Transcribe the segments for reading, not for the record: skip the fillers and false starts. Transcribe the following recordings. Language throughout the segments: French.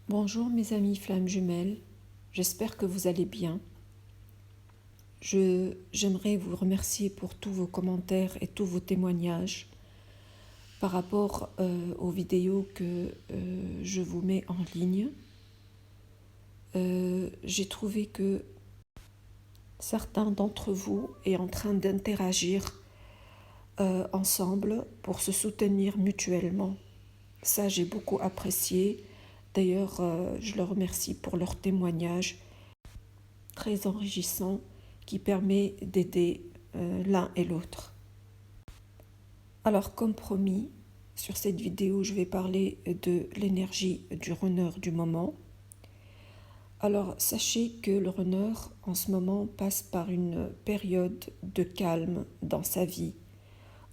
Bonjour mes amis flammes jumelles, j'espère que vous allez bien. J'aimerais vous remercier pour tous vos commentaires et tous vos témoignages par rapport aux vidéos que je vous mets en ligne. J'ai trouvé que certains d'entre vous est en train d'interagir ensemble pour se soutenir mutuellement. Ça, j'ai beaucoup apprécié. D'ailleurs, je leur remercie pour leur témoignage très enrichissant qui permet d'aider l'un et l'autre. Alors, comme promis, sur cette vidéo, je vais parler de l'énergie du runner du moment. Alors, sachez que le runner, en ce moment, passe par une période de calme dans sa vie,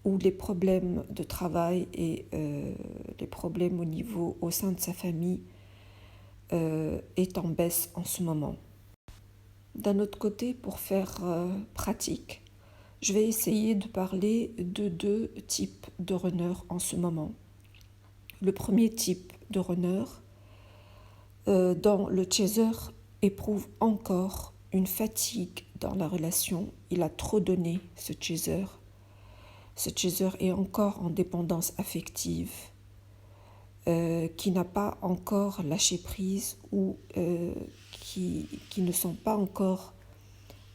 où les problèmes de travail et les problèmes au sein de sa famille est en baisse en ce moment. D'un autre côté, pour faire pratique, je vais essayer de parler de deux types de runners en ce moment. Le premier type de runner, dont le chaser éprouve encore une fatigue dans la relation. Il a trop donné, ce chaser. Ce chaser est encore en dépendance affective, qui n'a pas encore lâché prise ou qui ne sont pas encore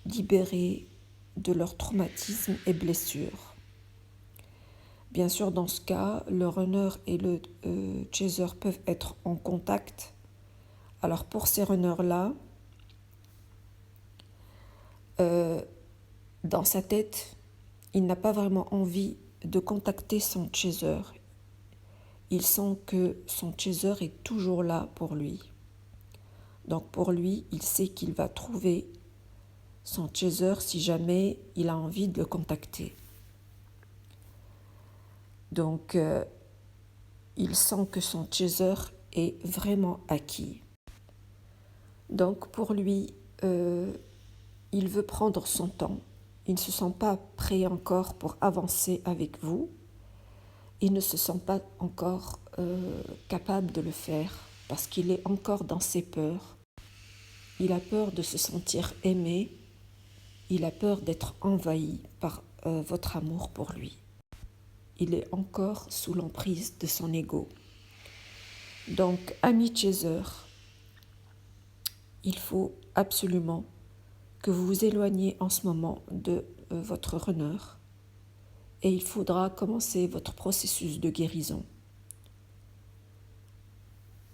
libérés de leurs traumatismes et blessures. Bien sûr, dans ce cas, le runner et le chaser peuvent être en contact. Alors pour ces runners-là, dans sa tête, il n'a pas vraiment envie de contacter son chaser. Il sent que son chaser est toujours là pour lui. Donc pour lui, il sait qu'il va trouver son chaser si jamais il a envie de le contacter. Donc, il sent que son chaser est vraiment acquis. Donc, pour lui, il veut prendre son temps. Il ne se sent pas prêt encore pour avancer avec vous. Il ne se sent pas encore capable de le faire parce qu'il est encore dans ses peurs. Il a peur de se sentir aimé. Il a peur d'être envahi par votre amour pour lui. Il est encore sous l'emprise de son ego. Donc, ami chaser, il faut absolument que vous vous éloigniez en ce moment de votre runner et il faudra commencer votre processus de guérison.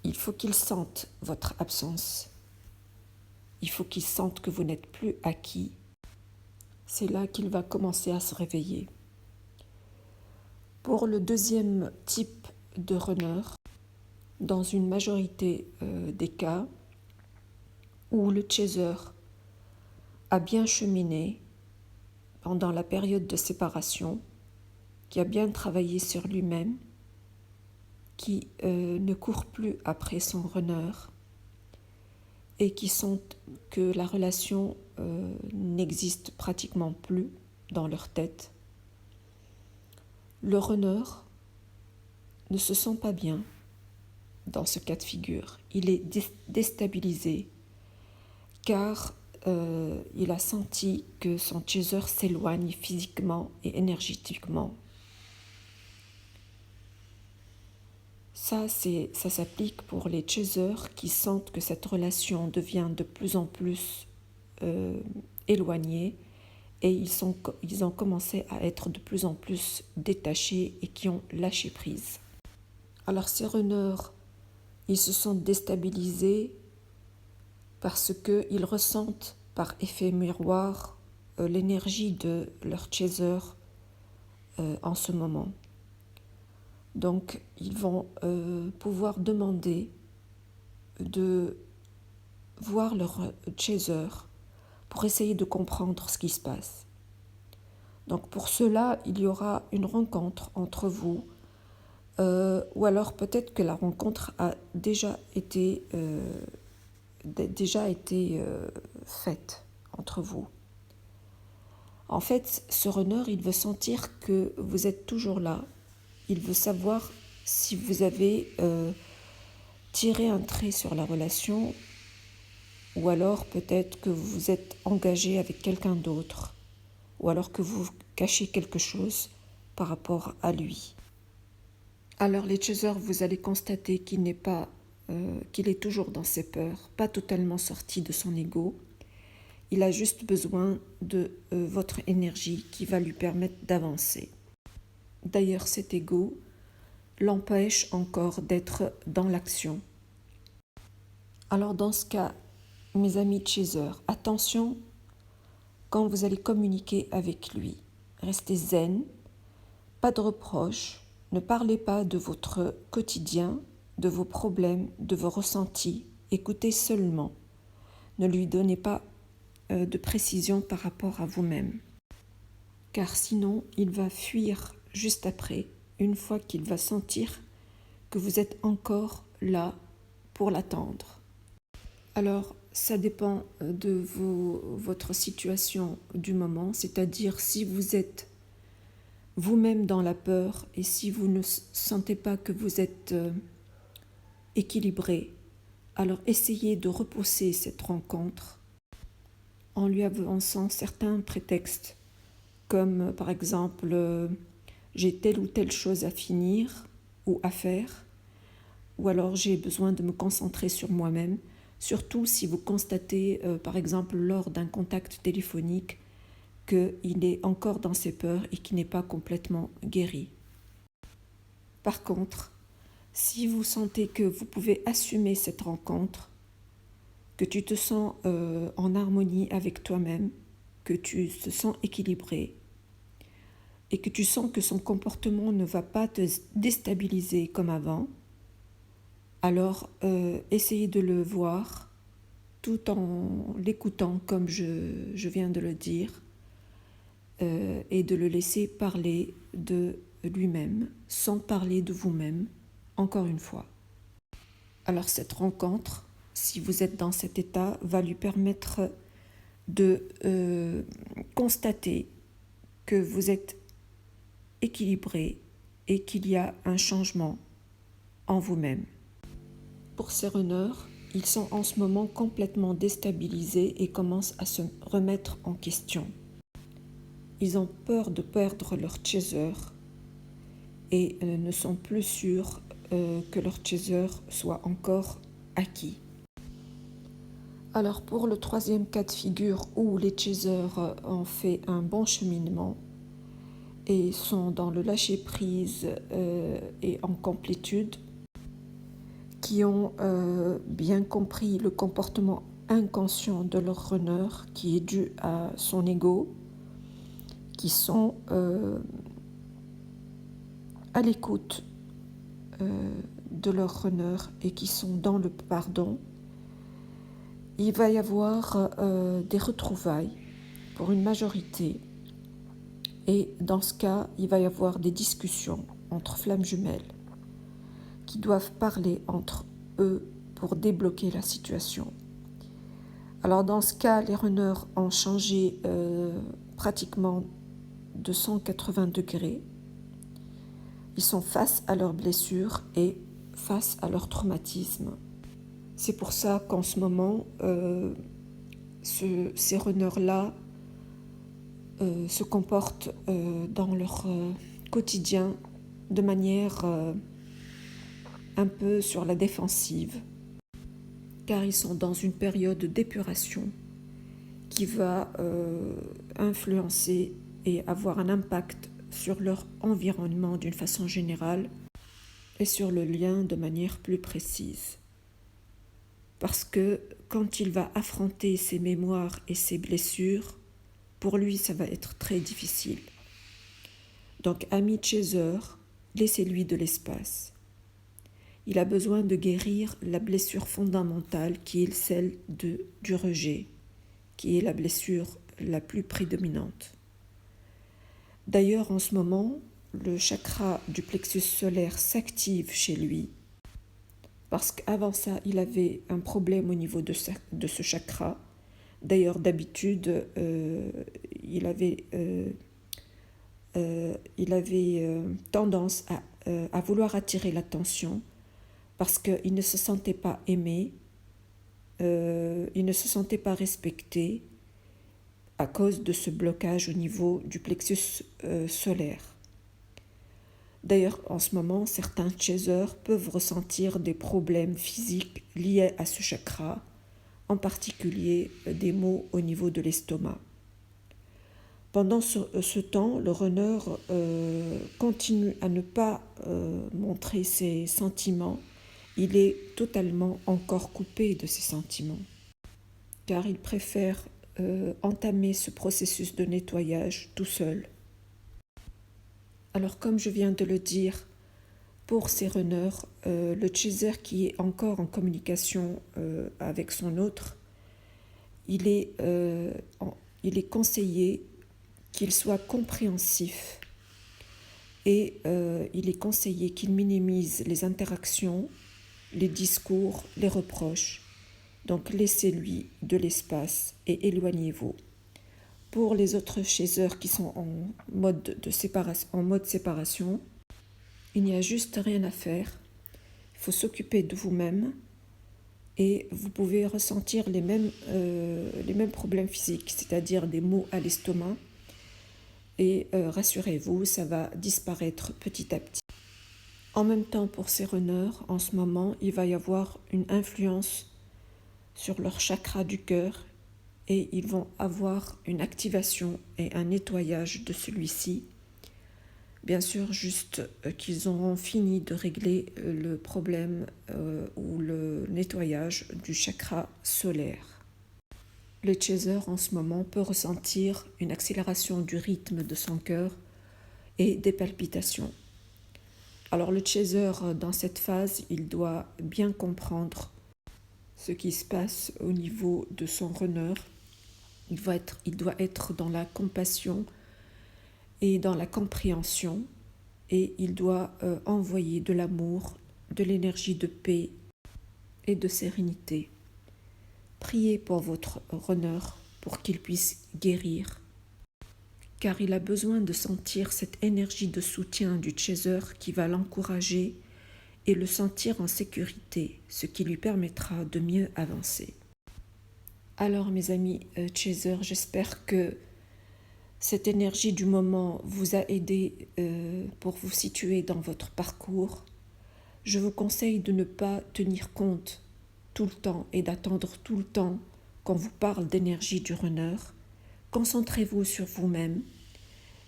Il faut qu'il sente votre absence. Il faut qu'il sente que vous n'êtes plus acquis. C'est là qu'il va commencer à se réveiller. Pour le deuxième type de runner, dans une majorité des cas où le chaser a bien cheminé pendant la période de séparation, qui a bien travaillé sur lui-même, qui ne court plus après son runner et qui sent que la relation n'existe pratiquement plus dans leur tête. Le runner ne se sent pas bien dans ce cas de figure. Il est déstabilisé car il a senti que son chaser s'éloigne physiquement et énergétiquement. Ça s'applique pour les chasers qui sentent que cette relation devient de plus en plus éloignée et ils ont commencé à être de plus en plus détachés et qui ont lâché prise. Alors ces runners, ils se sentent déstabilisés parce qu'ils ressentent par effet miroir l'énergie de leur chaser en ce moment. Donc, ils vont pouvoir demander de voir leur chaser pour essayer de comprendre ce qui se passe. Donc, pour cela, il y aura une rencontre entre vous, ou alors peut-être que la rencontre a déjà été faite entre vous. En fait, ce runner, il veut sentir que vous êtes toujours là. Il veut savoir si vous avez tirer un trait sur la relation, ou alors peut-être que vous vous êtes engagé avec quelqu'un d'autre, ou alors que vous cachez quelque chose par rapport à lui. Alors les chasers, vous allez constater qu'il est toujours dans ses peurs, pas totalement sorti de son ego. Il a juste besoin de votre énergie qui va lui permettre d'avancer. D'ailleurs, cet ego l'empêche encore d'être dans l'action. Alors dans ce cas, mes amis chasers, attention quand vous allez communiquer avec lui. Restez zen, pas de reproches, ne parlez pas de votre quotidien, de vos problèmes, de vos ressentis. Écoutez seulement. Ne lui donnez pas de précision par rapport à vous-même. Car sinon, il va fuir juste après, une fois qu'il va sentir que vous êtes encore là pour l'attendre. Alors, ça dépend de votre situation du moment, c'est-à-dire si vous êtes vous-même dans la peur et si vous ne sentez pas que vous êtes équilibré, alors essayez de repousser cette rencontre en lui avançant certains prétextes, comme par exemple j'ai telle ou telle chose à finir ou à faire, ou alors j'ai besoin de me concentrer sur moi-même, surtout si vous constatez par exemple lors d'un contact téléphonique qu'il est encore dans ses peurs et qu'il n'est pas complètement guéri. Par contre, si vous sentez que vous pouvez assumer cette rencontre, que tu te sens en harmonie avec toi-même, que tu te sens équilibré et que tu sens que son comportement ne va pas te déstabiliser comme avant, alors essayez de le voir tout en l'écoutant comme je viens de le dire et de le laisser parler de lui-même sans parler de vous-même, encore une fois. Alors cette rencontre, si vous êtes dans cet état, va lui permettre de constater que vous êtes équilibré et qu'il y a un changement en vous-même. Pour ces runners, ils sont en ce moment complètement déstabilisés et commencent à se remettre en question. Ils ont peur de perdre leur chaser et ne sont plus sûrs que leur chaser soit encore acquis. Alors pour le troisième cas de figure où les chasers ont fait un bon cheminement et sont dans le lâcher-prise et en complétude, qui ont bien compris le comportement inconscient de leur runner qui est dû à son ego, qui sont à l'écoute de leur runner et qui sont dans le pardon, il va y avoir des retrouvailles pour une majorité. Et dans ce cas, il va y avoir des discussions entre flammes jumelles qui doivent parler entre eux pour débloquer la situation. Alors dans ce cas, les runners ont changé pratiquement de 180 degrés. Ils sont face à leurs blessures et face à leur traumatisme. C'est pour ça qu'en ce moment, ces runners-là se comportent dans leur quotidien de manière un peu sur la défensive, car ils sont dans une période d'épuration qui va influencer et avoir un impact sur leur environnement d'une façon générale et sur le lien de manière plus précise. Parce que quand il va affronter ses mémoires et ses blessures, pour lui, ça va être très difficile. Donc, ami chaser, laissez-lui de l'espace. Il a besoin de guérir la blessure fondamentale qui est celle du rejet, qui est la blessure la plus prédominante. D'ailleurs, en ce moment, le chakra du plexus solaire s'active chez lui, parce qu'avant ça, il avait un problème au niveau de ce chakra. D'ailleurs, d'habitude, il avait tendance à vouloir attirer l'attention parce qu'ils ne se sentaient pas aimés, ils ne se sentaient pas respectés à cause de ce blocage au niveau du plexus solaire. D'ailleurs, en ce moment, certains chasers peuvent ressentir des problèmes physiques liés à ce chakra, en particulier des maux au niveau de l'estomac. Pendant ce temps, le runner continue à ne pas montrer ses sentiments. Il est totalement encore coupé de ses sentiments, car il préfère entamer ce processus de nettoyage tout seul. Alors, comme je viens de le dire, pour ces runners, le chaser qui est encore en communication avec son autre, il est conseillé qu'il soit compréhensif et il est conseillé qu'il minimise les interactions, les discours, les reproches. Donc laissez-lui de l'espace et éloignez-vous. Pour les autres chasers qui sont en mode séparation, il n'y a juste rien à faire. Il faut s'occuper de vous-même et vous pouvez ressentir les mêmes problèmes physiques, c'est-à-dire des maux à l'estomac. Et rassurez-vous, ça va disparaître petit à petit. En même temps, pour ces runners, en ce moment, il va y avoir une influence sur leur chakra du cœur et ils vont avoir une activation et un nettoyage de celui-ci. Bien sûr, juste qu'ils auront fini de régler le problème ou le nettoyage du chakra solaire. Le chaser en ce moment peut ressentir une accélération du rythme de son cœur et des palpitations. Alors le chaser dans cette phase, il doit bien comprendre ce qui se passe au niveau de son runner. Il doit être dans la compassion et dans la compréhension et il doit envoyer de l'amour, de l'énergie de paix et de sérénité. Priez pour votre runner pour qu'il puisse guérir, car il a besoin de sentir cette énergie de soutien du chaser qui va l'encourager et le sentir en sécurité, ce qui lui permettra de mieux avancer. Alors mes amis chasers, j'espère que cette énergie du moment vous a aidé pour vous situer dans votre parcours. Je vous conseille de ne pas tenir compte tout le temps et d'attendre tout le temps qu'on vous parle d'énergie du runner. Concentrez-vous sur vous-même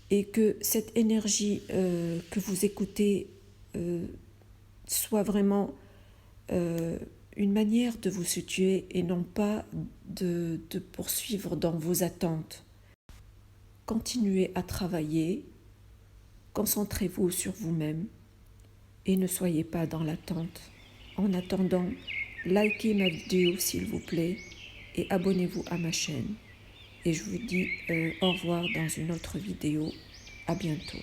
et que cette énergie que vous écoutez soit vraiment une manière de vous situer et non pas de poursuivre dans vos attentes. Continuez à travailler, concentrez-vous sur vous-même et ne soyez pas dans l'attente. En attendant, likez ma vidéo s'il vous plaît et abonnez-vous à ma chaîne. Et je vous dis au revoir dans une autre vidéo. À bientôt.